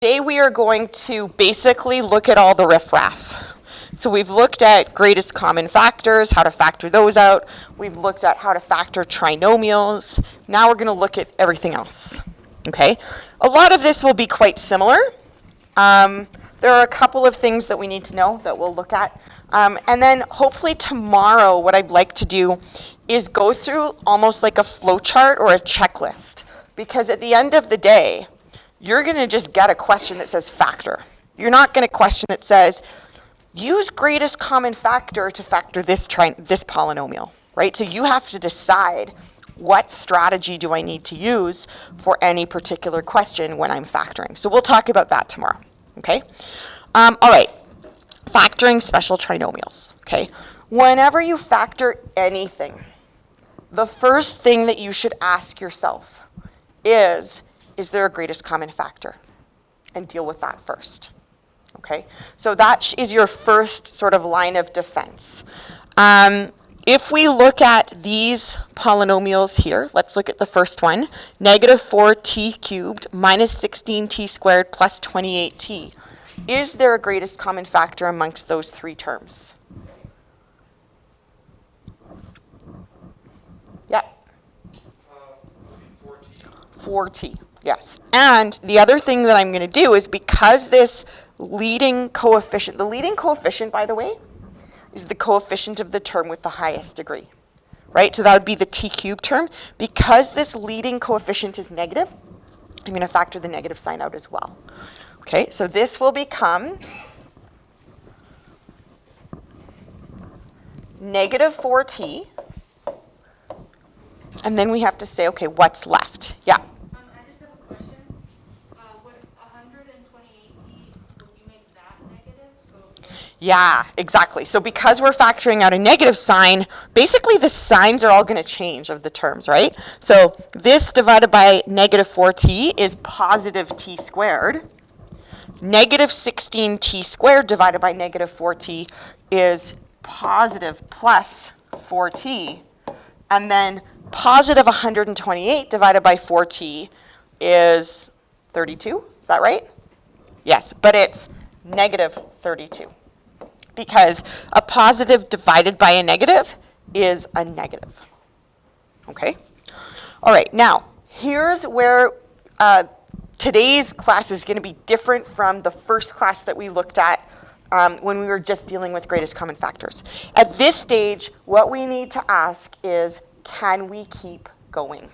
Today we are going to basically look at all the riffraff. So we've looked at greatest common factors, how to factor those out. We've looked at how to factor trinomials. Now we're going to look at everything else. Okay? A lot of this will be quite similar. There are a couple of things that we need to know that we'll look at. And then hopefully tomorrow what I'd like to do is go through almost like a flowchart or a checklist. Because at the end of the day, you're going to just get a question that says factor. You're not going to question that says, use greatest common factor to factor this polynomial, right? So you have to decide what strategy do I need to use for any particular question when I'm factoring. So we'll talk about that tomorrow, okay? All right, factoring special trinomials, okay? Whenever you factor anything, the first thing that you should ask yourself is there a greatest common factor? And deal with that first. Okay? So that is your first sort of line of defense. If we look at these polynomials here, let's look at the first one. Negative 4t cubed minus 16t squared plus 28t. Is there a greatest common factor amongst those three terms? Yeah. 4t. Yes. And the other thing that I'm going to do is because this leading coefficient, the leading coefficient, by the way, is the coefficient of the term with the highest degree, right? So that would be the t cubed term. Because this leading coefficient is negative, I'm going to factor the negative sign out as well. Okay, so this will become negative 4t. And then we have to say, okay, what's left? Yeah. Yeah, exactly. So because we're factoring out a negative sign, basically the signs are all going to change of the terms, right? So this divided by negative 4t is positive t squared. Negative 16t squared divided by negative 4t is positive plus 4t. And then positive 128 divided by 4t is 32. Is that right? Yes, but it's negative 32. Because a positive divided by a negative is a negative. Okay? All right, now, here's where today's class is going to be different from the first class that we looked at when we were just dealing with greatest common factors. At this stage, what we need to ask is, can we keep going?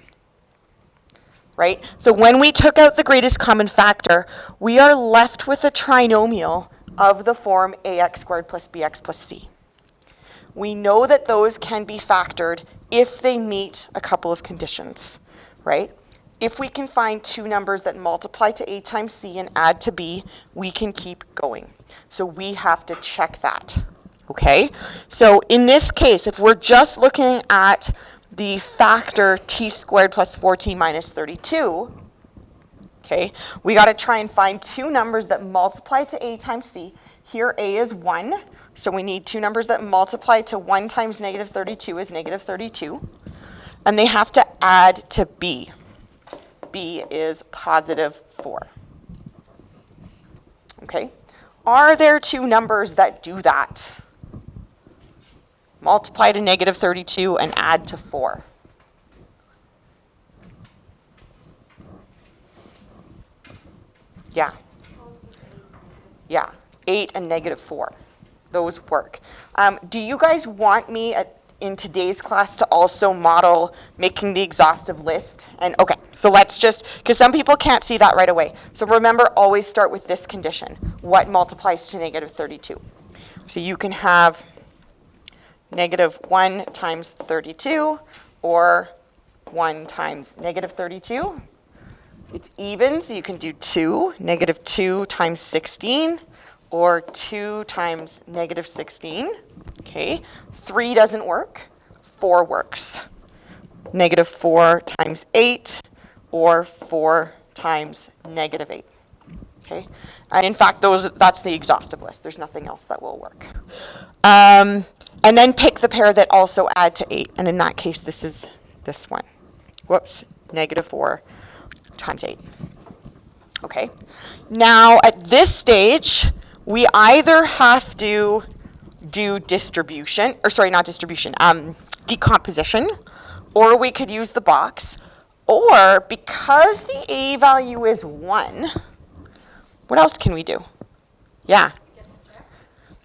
Right? So when we took out the greatest common factor, we are left with a trinomial of the form ax squared plus bx plus c. We know that those can be factored if they meet a couple of conditions, right? If we can find two numbers that multiply to a times c and add to b, we can keep going. So we have to check that, okay? So in this case, if we're just looking at the factor t squared plus 4t minus 32, okay, we got to try and find two numbers that multiply to a times c. Here a is 1, so we need two numbers that multiply to 1 times negative 32 is negative 32. And they have to add to b. b is positive 4. Okay, are there two numbers that do that? Multiply to negative 32 and add to 4. Yeah. Yeah, 8 and negative 4. Those work. Do you guys want me in today's class to also model making the exhaustive list? And okay, so let's just, because some people can't see that right away. So remember, always start with this condition. What multiplies to negative 32? So you can have negative 1 times 32 or 1 times negative 32. It's even, so you can do 2, negative 2 times 16, or 2 times negative 16. Okay, 3 doesn't work, 4 works. Negative 4 times 8, or 4 times negative 8. Okay, and in fact, that's the exhaustive list. There's nothing else that will work. And then pick the pair that also add to 8, and in that case, this is this one. Whoops, negative 4 times 8. Okay. Now, at this stage, we either have to do distribution, or sorry, not distribution, decomposition, or we could use the box, or because the a value is 1, what else can we do? Yeah.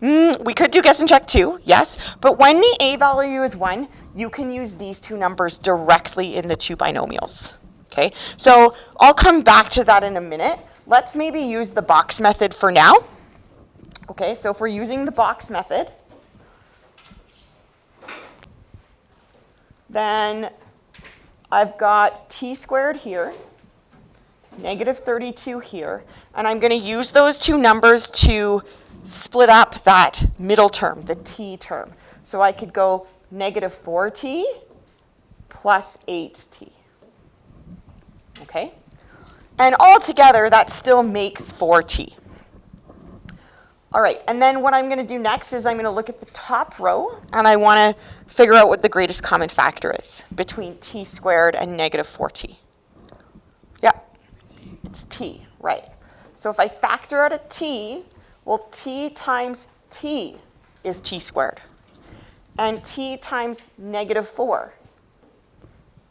We could do guess and check too, yes, but when the a value is 1, you can use these two numbers directly in the two binomials. Okay, so I'll come back to that in a minute. Let's maybe use the box method for now. Okay, so if we're using the box method, then I've got t squared here, negative 32 here, and I'm going to use those two numbers to split up that middle term, the t term. So I could go negative 4t plus 8t. Okay? And all together, that still makes 4t. All right, and then what I'm going to do next is I'm going to look at the top row, and I want to figure out what the greatest common factor is between t squared and negative 4t. Yeah, it's t, right. So if I factor out a t, well, t times t is t squared. And t times negative 4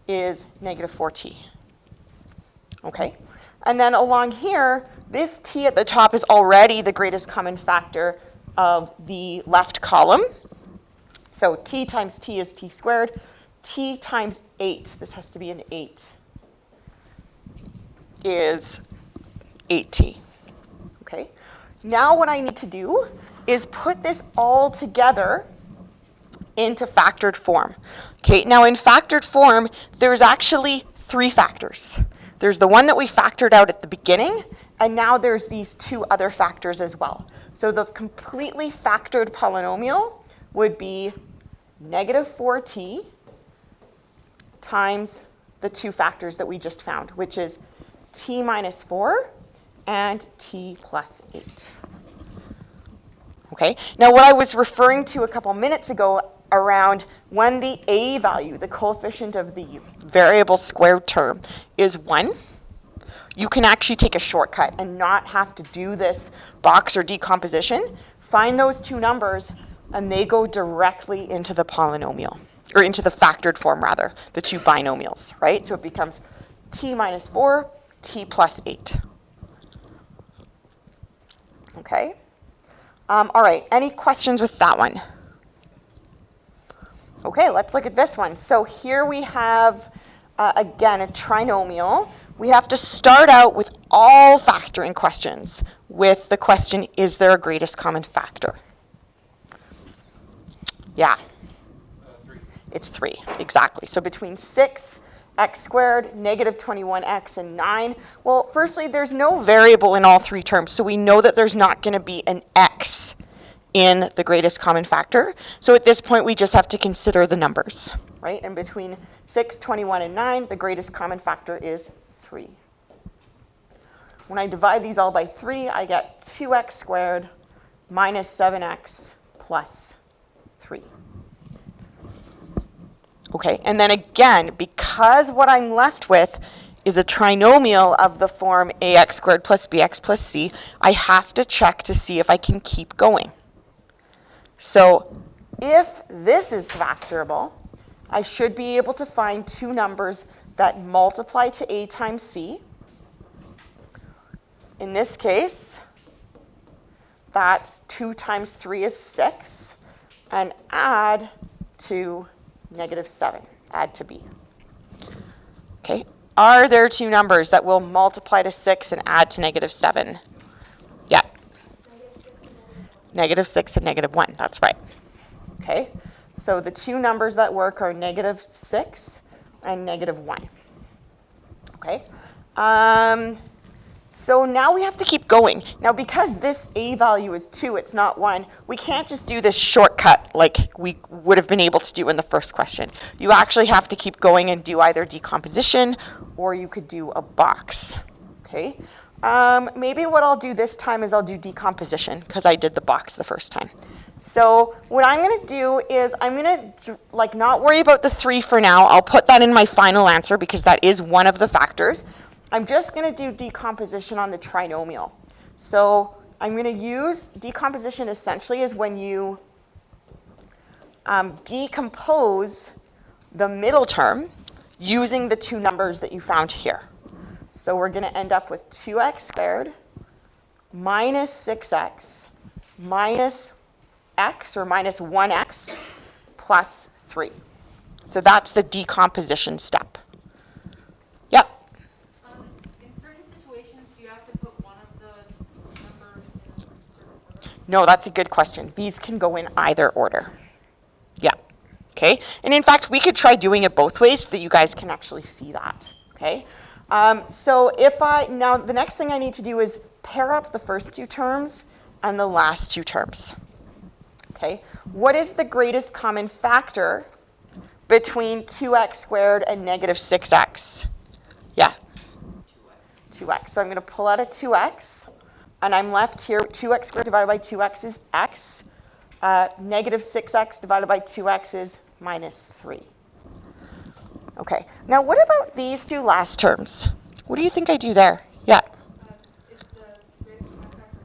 is negative 4t. Okay? And then along here, this t at the top is already the greatest common factor of the left column. So t times t is t squared. T times 8, this has to be an 8, is 8t. Okay? Now what I need to do is put this all together into factored form. Okay, now in factored form, there's actually 3 factors. There's the one that we factored out at the beginning, and now there's these 2 other factors as well. So the completely factored polynomial would be negative 4t times the 2 factors that we just found, which is t minus 4 and t plus 8. Okay, now what I was referring to a couple minutes ago around when the a value, the coefficient of the variable squared term, is 1, you can actually take a shortcut and not have to do this box or decomposition. Find those 2 numbers, and they go directly into the polynomial, or into the factored form, rather, the 2 binomials, right? So it becomes t minus 4, t plus 8. Okay? All right, any questions with that one? Okay, let's look at this one. So here we have, again, a trinomial. We have to start out with all factoring questions with the question, is there a greatest common factor? Yeah. 3. It's 3, exactly. So between 6, x squared, negative 21x, and 9. Well, firstly, there's no variable in all 3 terms, so we know that there's not going to be an x in the greatest common factor. So at this point, we just have to consider the numbers, right? And between 6, 21, and 9, the greatest common factor is 3. When I divide these all by 3, I get 2x squared minus 7x plus 3. Okay, and then again, because what I'm left with is a trinomial of the form ax squared plus bx plus c, I have to check to see if I can keep going. So if this is factorable, I should be able to find 2 numbers that multiply to a times c. In this case, that's 2 times 3 is 6, and add to negative 7, add to b. Okay, are there 2 numbers that will multiply to 6 and add to negative 7? Yeah. Negative 6 and negative 1, that's right. Okay, so the 2 numbers that work are negative 6 and negative 1. Okay, so now we have to keep going. Now because this a value is 2, it's not 1, we can't just do this shortcut like we would have been able to do in the first question. You actually have to keep going and do either decomposition or you could do a box. Okay. Maybe what I'll do this time is I'll do decomposition because I did the box the first time. So what I'm going to do is I'm going to not worry about the 3 for now. I'll put that in my final answer because that is one of the factors. I'm just going to do decomposition on the trinomial. So I'm going to use decomposition essentially is when you decompose the middle term using the two numbers that you found here. So we're going to end up with 2x squared minus 6x minus x, or minus 1x, plus 3. So that's the decomposition step. Yep? In certain situations, do you have to put one of the numbers in a certain order? No, that's a good question. These can go in either order. Yeah. Okay? And in fact, we could try doing it both ways so that you guys can actually see that. Okay? So now the next thing I need to do is pair up the first two terms and the last two terms. Okay? What is the greatest common factor between 2x squared and negative 6x? Yeah? 2x. So I'm going to pull out a 2x, and I'm left here, 2x squared divided by 2x is x. Negative 6x divided by 2x is minus 3. Okay, now what about these two last terms? What do you think I do there? Yeah. Is the greatest common factor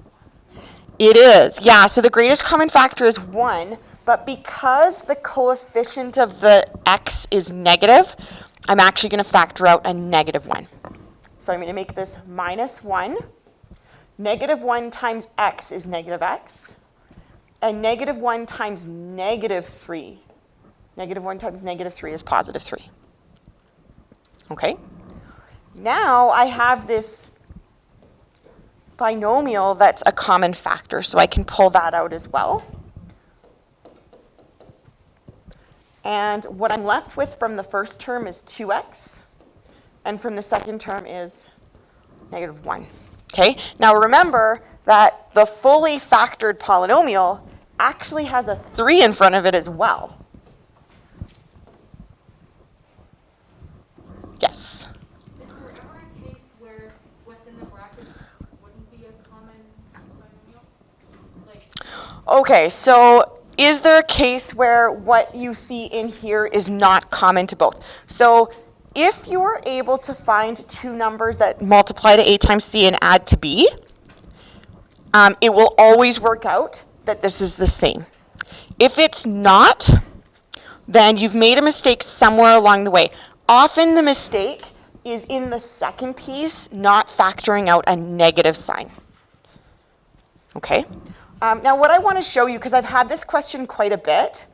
1? It is, yeah. So the greatest common factor is 1, but because the coefficient of the x is negative, I'm actually going to factor out a negative 1. So I'm going to make this minus 1. Negative 1 times x is negative x. And negative 1 times negative 3. Negative 1 times negative 3 is positive 3. Okay? Now I have this binomial that's a common factor, so I can pull that out as well. And what I'm left with from the first term is 2x, and from the second term is negative 1. Okay? Now remember that the fully factored polynomial actually has a 3 in front of it as well. Yes? Is there ever a case where what's in the brackets wouldn't be a common binomial? Okay, so is there a case where what you see in here is not common to both? So if you were able to find two numbers that multiply to a times c and add to b, it will always work out that this is the same. If it's not, then you've made a mistake somewhere along the way. Often the mistake is in the second piece, not factoring out a negative sign. Okay? Now what I want to show you, because I've had this question quite a bit,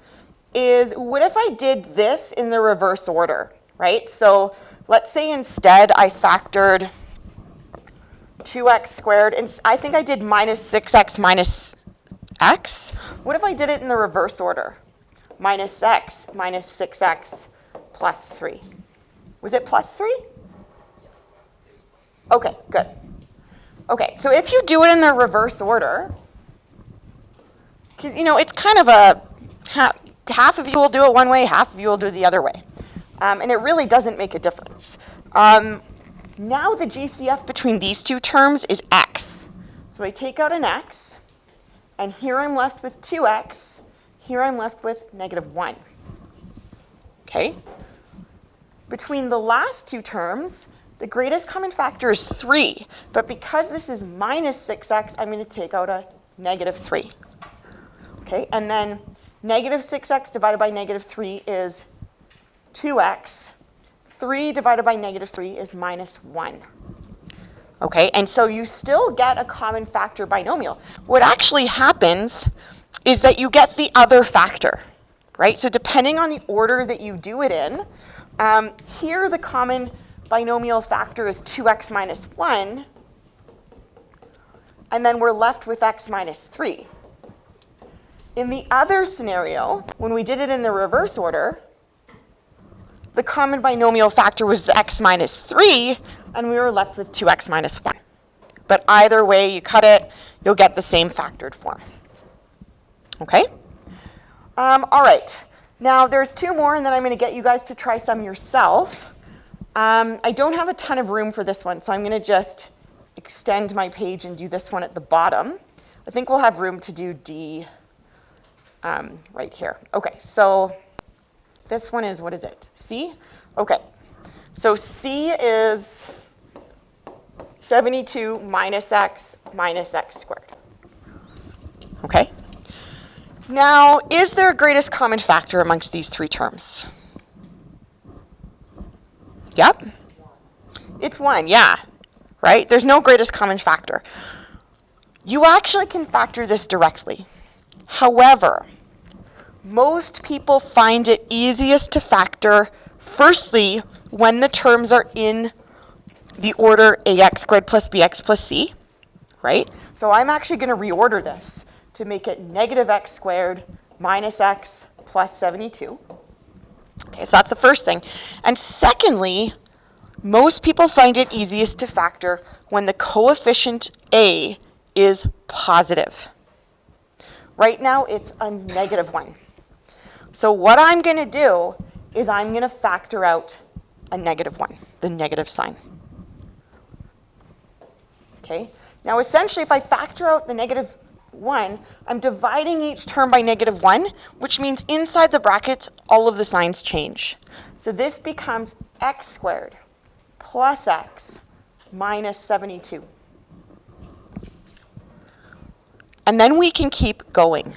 is what if I did this in the reverse order, right? So let's say instead I factored 2x squared, and I think I did minus 6x minus x. What if I did it in the reverse order? Minus x minus 6x plus 3. Was it plus 3? Okay, good. Okay, so if you do it in the reverse order, because, you know, it's kind of a half of you will do it one way, half of you will do it the other way. And it really doesn't make a difference. Now the GCF between these two terms is x. So I take out an x, and here I'm left with 2x. Here I'm left with negative 1. Okay? Between the last two terms, the greatest common factor is 3. But because this is minus 6x, I'm going to take out a negative 3. Okay? And then negative 6x divided by negative 3 is 2x. 3 divided by negative 3 is minus 1. Okay? And so you still get a common factor binomial. What actually happens is that you get the other factor, right? So depending on the order that you do it in, here the common binomial factor is 2x minus 1, and then we're left with x minus 3. In the other scenario, when we did it in the reverse order, the common binomial factor was the x minus 3, and we were left with 2x minus 1. But either way you cut it, you'll get the same factored form. Okay? All right. Now there's two more, and then I'm going to get you guys to try some yourself. I don't have a ton of room for this one, so I'm going to just extend my page and do this one at the bottom. I think we'll have room to do D right here. Okay, so this one is, what is it? C? Okay. So C is 72 minus x squared. Okay? Now, is there a greatest common factor amongst these three terms? Yep. It's 1, yeah. Right? There's no greatest common factor. You actually can factor this directly. However, most people find it easiest to factor, firstly, when the terms are in the order ax squared plus bx plus c, right? So I'm actually going to reorder this to make it negative x squared minus x plus 72. Okay, so that's the first thing. And secondly, most people find it easiest to factor when the coefficient a is positive. Right now, it's a negative 1. So what I'm going to do is I'm going to factor out a negative 1, the negative sign. Okay? Now, essentially, if I factor out the negative 1, I'm dividing each term by negative 1, which means inside the brackets, all of the signs change. So this becomes x squared plus x minus 72. And then we can keep going.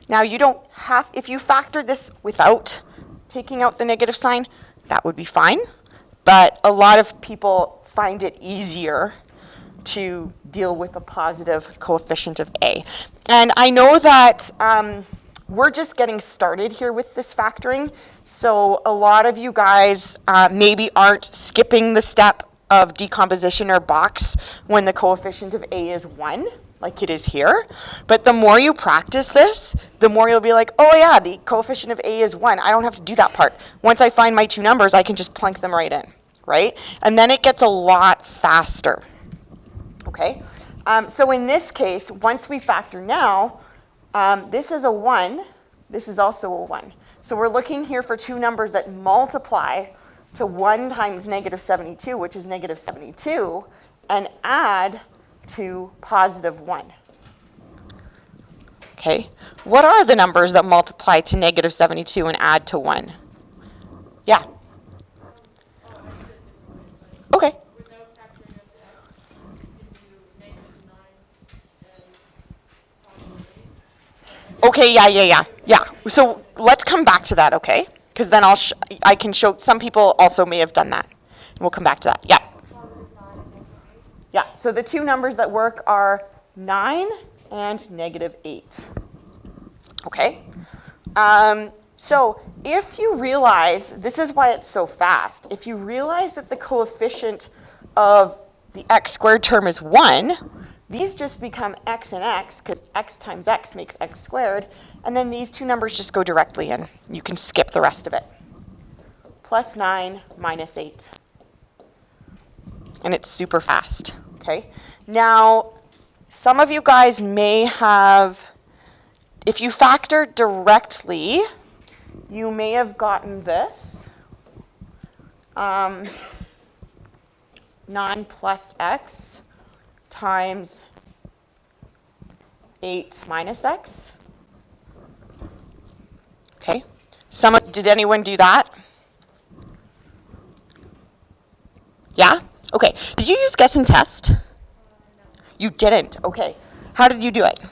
Now, you don't have, if you factor this without taking out the negative sign, that would be fine. But a lot of people find it easier to deal with a positive coefficient of a. And I know that we're just getting started here with this factoring. So a lot of you guys maybe aren't skipping the step of decomposition or box when the coefficient of a is 1. Like it is here. But the more you practice this, the more you'll be like, oh yeah, the coefficient of a is 1. I don't have to do that part. Once I find my two numbers, I can just plunk them right in, right? And then it gets a lot faster, okay? So in this case, once we factor now, this is a 1. This is also a 1. So we're looking here for two numbers that multiply to 1 times negative 72, which is negative 72, and add to positive 1. Okay, what are the numbers that multiply to negative 72 and add to 1? Yeah. Okay. Without factoring out the x, you can do negative 9 and positive 8. Okay, yeah. So let's come back to that, okay? Because then I can show, some people also may have done that. We'll come back to that, yeah. Yeah, so the two numbers that work are 9 and negative 8. Okay? So if you realize, this is why it's so fast, if you realize that the coefficient of the x squared term is 1, these just become x and x, because x times x makes x squared, and then these two numbers just go directly in. You can skip the rest of it. Plus 9 minus 8. And it's super fast. Okay. Now, some of you guys may have, if you factor directly, you may have gotten this. 9 plus x times 8 minus x. Okay. Did anyone do that? Yeah? Okay. Did you use guess and test? No. You didn't. Okay. How did you do it? I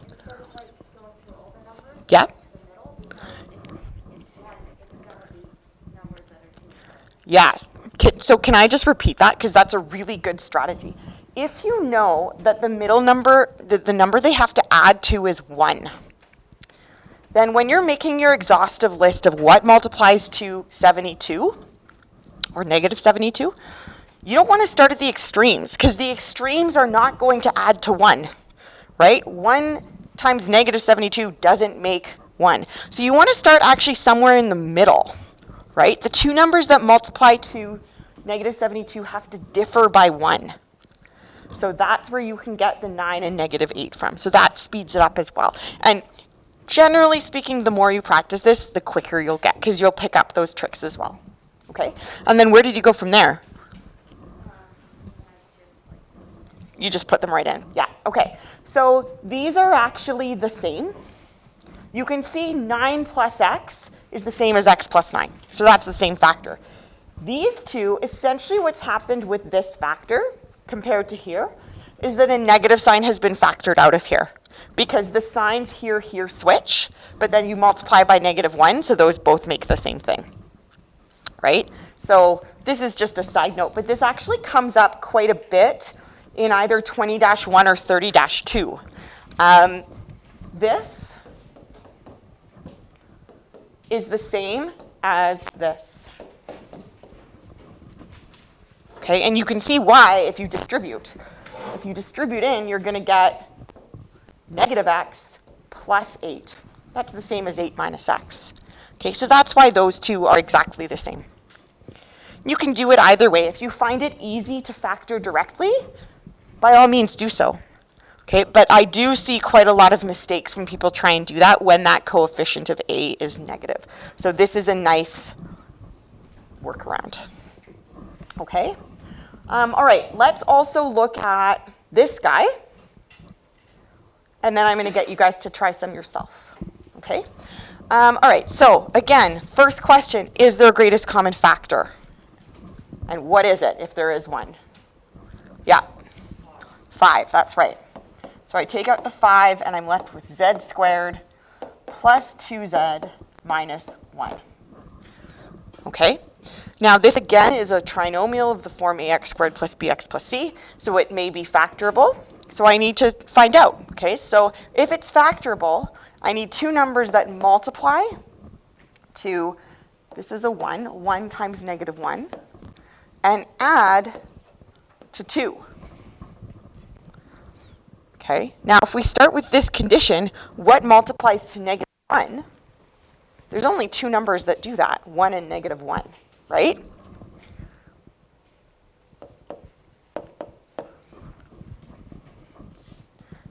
just, instead of, going through all the numbers, Yeah. to the middle, because it's 1, it's gonna be numbers that are 2. Yes. So can I just repeat that? Because that's a really good strategy. If you know that the middle number, the number they have to add to is 1, then when you're making your exhaustive list of what multiplies to 72, or negative 72, you don't want to start at the extremes, because the extremes are not going to add to 1, right? 1 times negative 72 doesn't make 1. So you want to start actually somewhere in the middle, right? The two numbers that multiply to negative 72 have to differ by 1. So that's where you can get the 9 and negative 8 from. So that speeds it up as well. And generally speaking, the more you practice this, the quicker you'll get, because you'll pick up those tricks as well. Okay? And then where did you go from there? You just put them right in. Yeah, okay. So these are actually the same. You can see 9 plus x is the same as x plus 9. So that's the same factor. These two, essentially what's happened with this factor compared to here is that a negative sign has been factored out of here because the signs here switch, but then you multiply by -1, so those both make the same thing, right? So this is just a side note, but this actually comes up quite a bit in either 20-1 or 30-2. This is the same as this. Okay, and you can see why if you distribute. If you distribute in, you're going to get -x plus 8. That's the same as 8 minus x. Okay, so that's why those two are exactly the same. You can do it either way. If you find it easy to factor directly, by all means do so. Okay, but I do see quite a lot of mistakes when people try and do that when that coefficient of a is negative. So this is a nice workaround. Okay? All right, let's also look at this guy. And then I'm going to get you guys to try some yourself. Okay? All right, so again, first question, is there a greatest common factor? And what is it if there is one? Yeah, 5, that's right. So I take out the 5, and I'm left with z squared plus 2z minus 1. Okay? Now, this again is a trinomial of the form ax squared plus bx plus c, so it may be factorable. So I need to find out. Okay? So if it's factorable, I need two numbers that multiply to, this is a 1 times -1, and add to 2. Okay, now if we start with this condition, what multiplies to -1? There's only two numbers that do that, 1 and -1, right?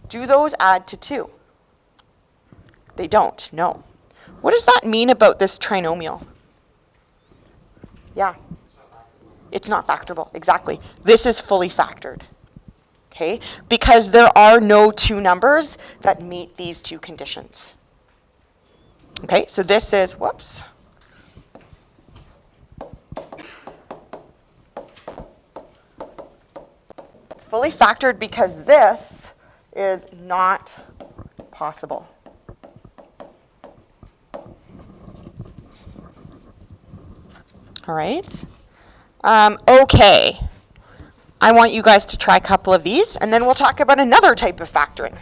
Do those add to 2? They don't, no. What does that mean about this trinomial? Yeah. It's not factorable, exactly. This is fully factored. Okay, because there are no two numbers that meet these two conditions. Okay, so this is, whoops. It's fully factored because this is not possible. All right. Okay. I want you guys to try a couple of these, and then we'll talk about another type of factoring.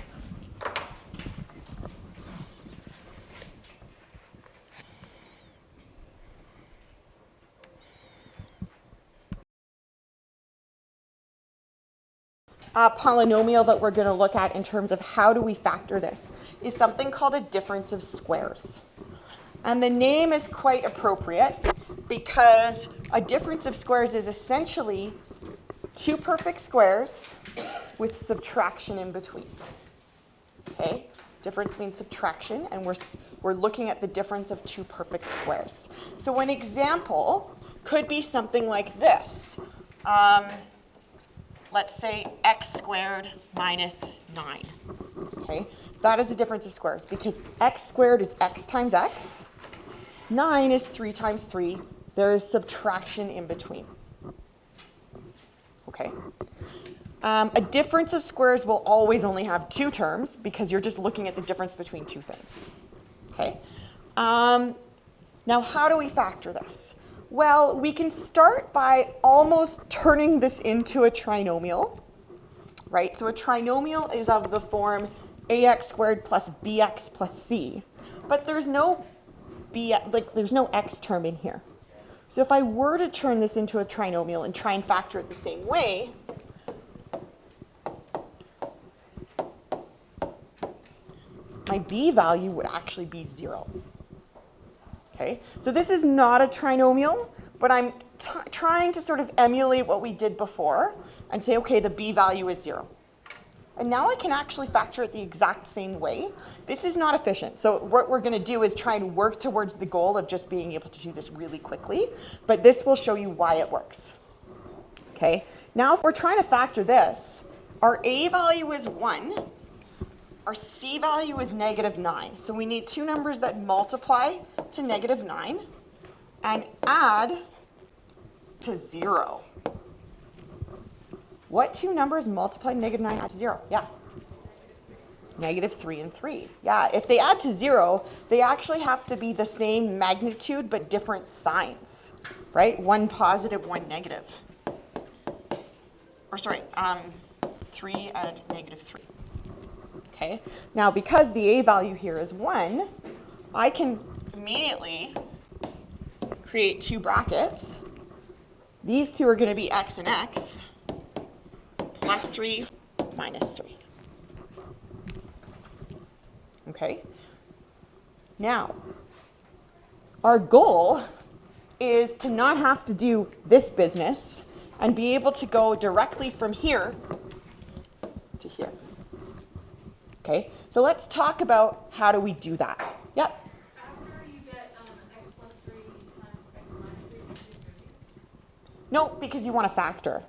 A polynomial that we're going to look at in terms of how do we factor this is something called a difference of squares. And the name is quite appropriate because a difference of squares is essentially two perfect squares with subtraction in between. Okay? Difference means subtraction, and we're looking at the difference of two perfect squares. So an example could be something like this. Let's say x squared minus 9. Okay? That is the difference of squares because x squared is x times x. 9 is 3 times 3. There is subtraction in between. Okay? A difference of squares will always only have two terms because you're just looking at the difference between two things. Okay? Now, how do we factor this? Well, we can start by almost turning this into a trinomial, right? So a trinomial is of the form ax squared plus bx plus c, but there's no there's no x term in here. So if I were to turn this into a trinomial and try and factor it the same way, my b value would actually be 0. Okay, so this is not a trinomial, but I'm trying to sort of emulate what we did before and say, okay, the b value is 0. And now I can actually factor it the exact same way. This is not efficient. So what we're going to do is try and work towards the goal of just being able to do this really quickly, but this will show you why it works. Okay, now if we're trying to factor this, our a value is 1. Our c value is -9. So we need two numbers that multiply to -9 and add to 0. What two numbers multiply negative 9 to 0? Yeah. Negative 3 and 3. Yeah, if they add to 0, they actually have to be the same magnitude but different signs, right? One positive, one negative. Or sorry, 3 and negative 3. Okay, now because the a value here is 1, I can immediately create two brackets. These two are going to be x and x, plus 3, minus 3. Okay? Now, our goal is to not have to do this business and be able to go directly from here to here. Okay? So let's talk about how do we do that. Yep. After you get x plus 3 times x minus 3, you distribute? No, because you want to factor,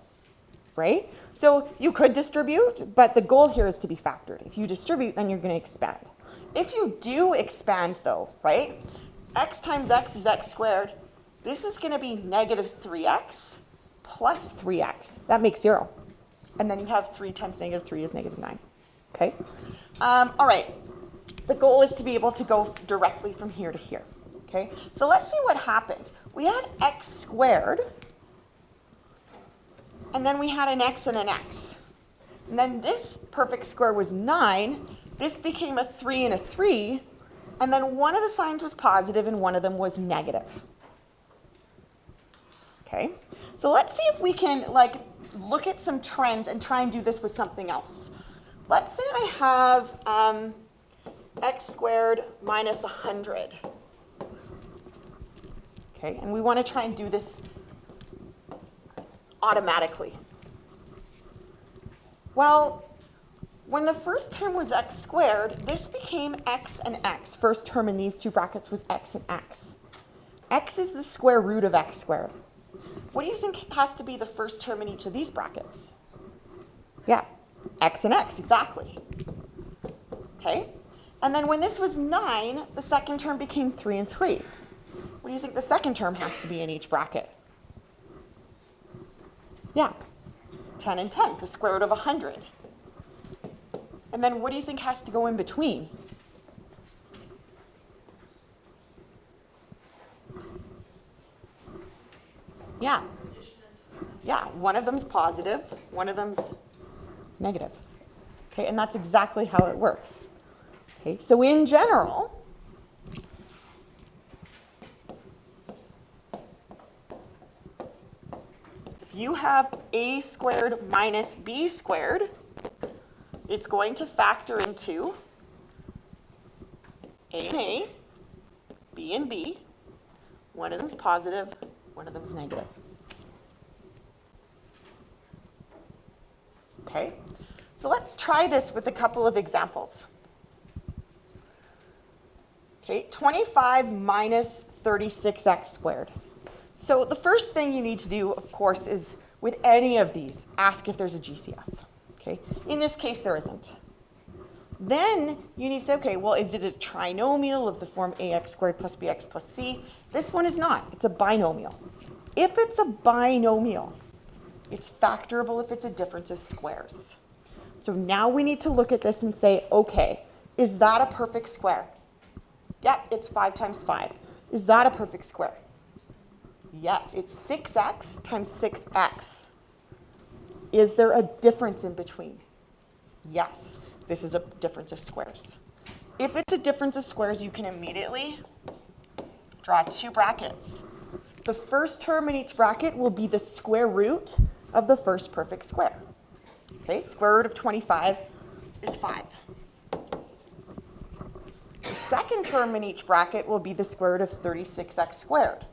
right? So you could distribute, but the goal here is to be factored. If you distribute, then you're going to expand. If you do expand, though, right, x times x is x squared. This is going to be negative 3x plus 3x. That makes 0. And then you have 3 times negative 3 is negative 9. Okay? All right. The goal is to be able to go directly from here to here. Okay? So let's see what happened. We had x squared, and then we had an x and an x. And then this perfect square was 9. This became a 3 and a 3. And then one of the signs was positive and one of them was negative. Okay? So let's see if we can look at some trends and try and do this with something else. Let's say I have x squared minus 100. Okay, and we want to try and do this automatically. Well, when the first term was x squared, this became x and x. First term in these two brackets was x and x. X is the square root of x squared. What do you think has to be the first term in each of these brackets? Yeah, x and x, exactly. Okay? And then when this was 9, the second term became 3 and 3. What do you think the second term has to be in each bracket? Yeah, 10 and 10, the square root of 100. And then what do you think has to go in between? Yeah. Yeah, one of them's positive, one of them's negative. Okay, and that's exactly how it works. Okay, so in general, if you have a squared minus b squared, it's going to factor into a and a, b and b. One of them's positive, one of them's negative. Okay, so let's try this with a couple of examples. Okay, 25 minus 36x squared. So the first thing you need to do, of course, is with any of these, ask if there's a GCF. Okay, in this case, there isn't. Then you need to say, okay, well, is it a trinomial of the form ax squared plus bx plus c? This one is not. It's a binomial. If it's a binomial, it's factorable if it's a difference of squares. So now we need to look at this and say, okay, is that a perfect square? Yep, it's 5 times 5. Is that a perfect square? Yes, it's 6x times 6x. Is there a difference in between? Yes, this is a difference of squares. If it's a difference of squares, you can immediately draw two brackets. The first term in each bracket will be the square root of the first perfect square. Okay, square root of 25 is 5. The second term in each bracket will be the square root of 36x squared.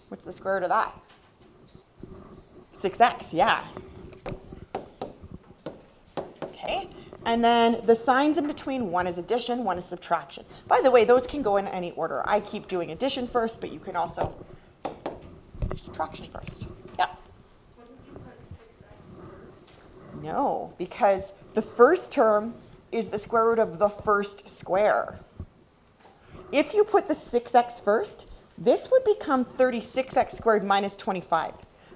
What's the square root of that? 6x, yeah. Okay, and then the signs in between, one is addition, one is subtraction. By the way, those can go in any order. I keep doing addition first, but you can also do subtraction first. Yeah. Wouldn't you put 6x first? No, because the first term is the square root of the first square. If you put the 6x first, this would become 36x squared minus 25.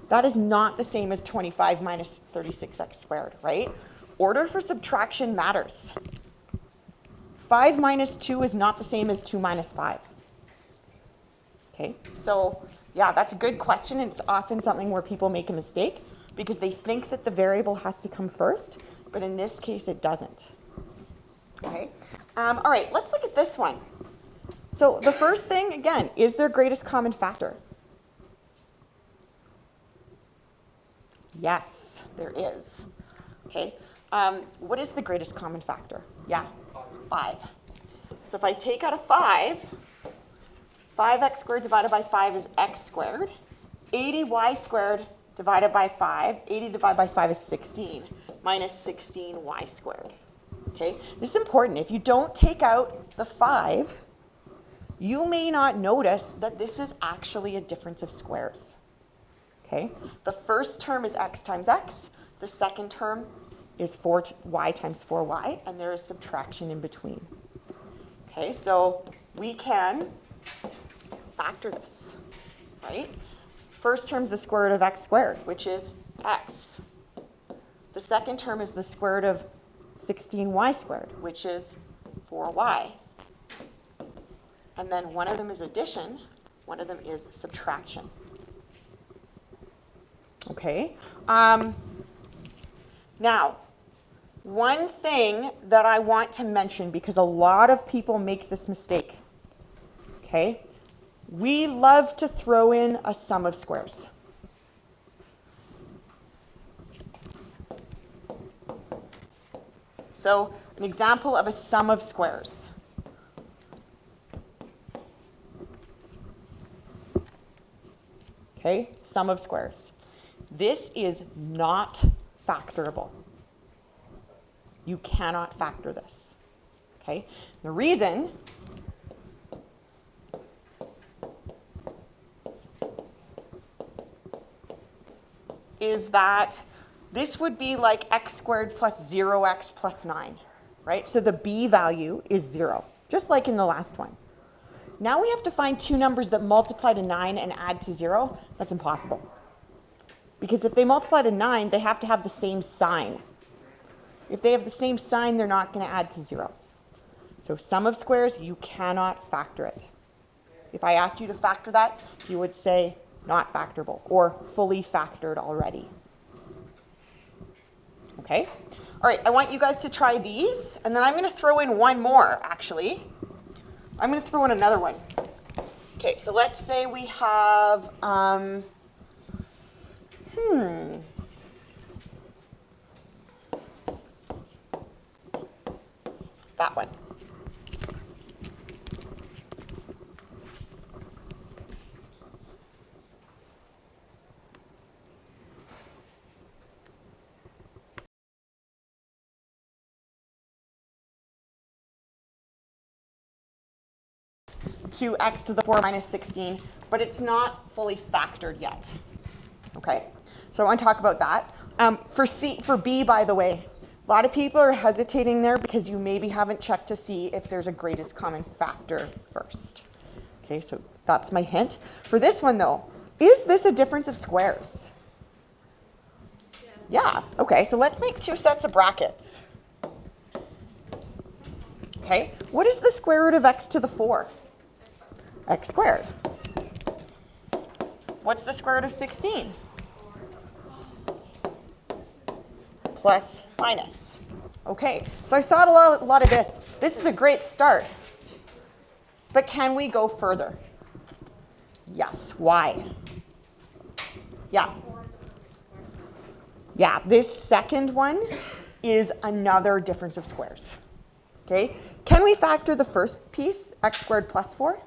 That is not the same as 25 minus 36x squared, right? Order for subtraction matters. 5 minus 2 is not the same as 2 minus 5. Okay, so yeah, that's a good question, and it's often something where people make a mistake because they think that the variable has to come first, but in this case it doesn't. Okay, all right, let's look at this one. So the first thing, again, is their greatest common factor? Yes, there is. Okay, what is the greatest common factor? Yeah, 5. So if I take out a 5, 5x squared divided by 5 is x squared. 80y squared divided by 5, 80 divided by 5 is 16, minus 16y squared. Okay, this is important. If you don't take out the 5, you may not notice that this is actually a difference of squares. Okay, the first term is x times x. The second term is y times 4y, and there is subtraction in between. Okay, so we can factor this, right? First term is the square root of x squared, which is x. The second term is the square root of 16y squared, which is 4y. And then one of them is addition, one of them is subtraction. Okay. Now, one thing that I want to mention, because a lot of people make this mistake, okay? We love to throw in a sum of squares. So, an example of a sum of squares. Okay, sum of squares. This is not factorable. You cannot factor this. Okay, the reason is that this would be like x squared plus 0x plus 9, right? So the b value is 0, just like in the last one. Now we have to find two numbers that multiply to 9 and add to 0. That's impossible. Because if they multiply to 9, they have to have the same sign. If they have the same sign, they're not going to add to 0. So sum of squares, you cannot factor it. If I asked you to factor that, you would say not factorable or fully factored already. Okay? All right, I want you guys to try these, and then I'm going to throw in one more, actually. I'm going to throw in another one. Okay, so let's say we have, that one. To x to the 4 minus 16, but it's not fully factored yet. Okay, so I want to talk about that. For B, by the way, a lot of people are hesitating there because you maybe haven't checked to see if there's a greatest common factor first. Okay, so that's my hint. For this one, though, is this a difference of squares? Yeah, okay, so let's make two sets of brackets. Okay, what is the square root of x to the 4? X squared. What's the square root of 16? Plus, minus. Okay, so I saw a lot of this. This is a great start. But can we go further? Yes, why? Yeah. Yeah, this second one is another difference of squares. Okay, can we factor the first piece, x squared plus 4?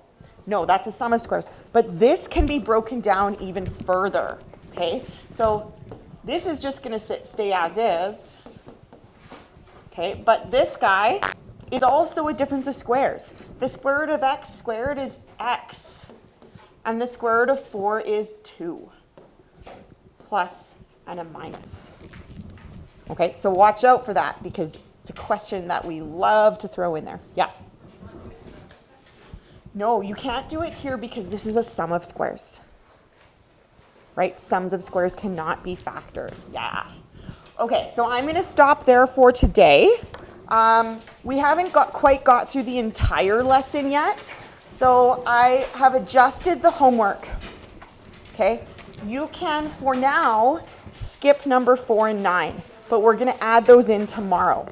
No, that's a sum of squares. But this can be broken down even further. Okay, so this is just going to stay as is. Okay, but this guy is also a difference of squares. The square root of x squared is x. And the square root of 4 is 2. Plus and a minus. Okay, so watch out for that because it's a question that we love to throw in there. Yeah? No, you can't do it here because this is a sum of squares. right? Sums of squares cannot be factored. Yeah. Okay, so I'm going to stop there for today. We haven't quite got through the entire lesson yet, so I have adjusted the homework. Okay, you can, for now, skip number 4 and 9, but we're going to add those in tomorrow.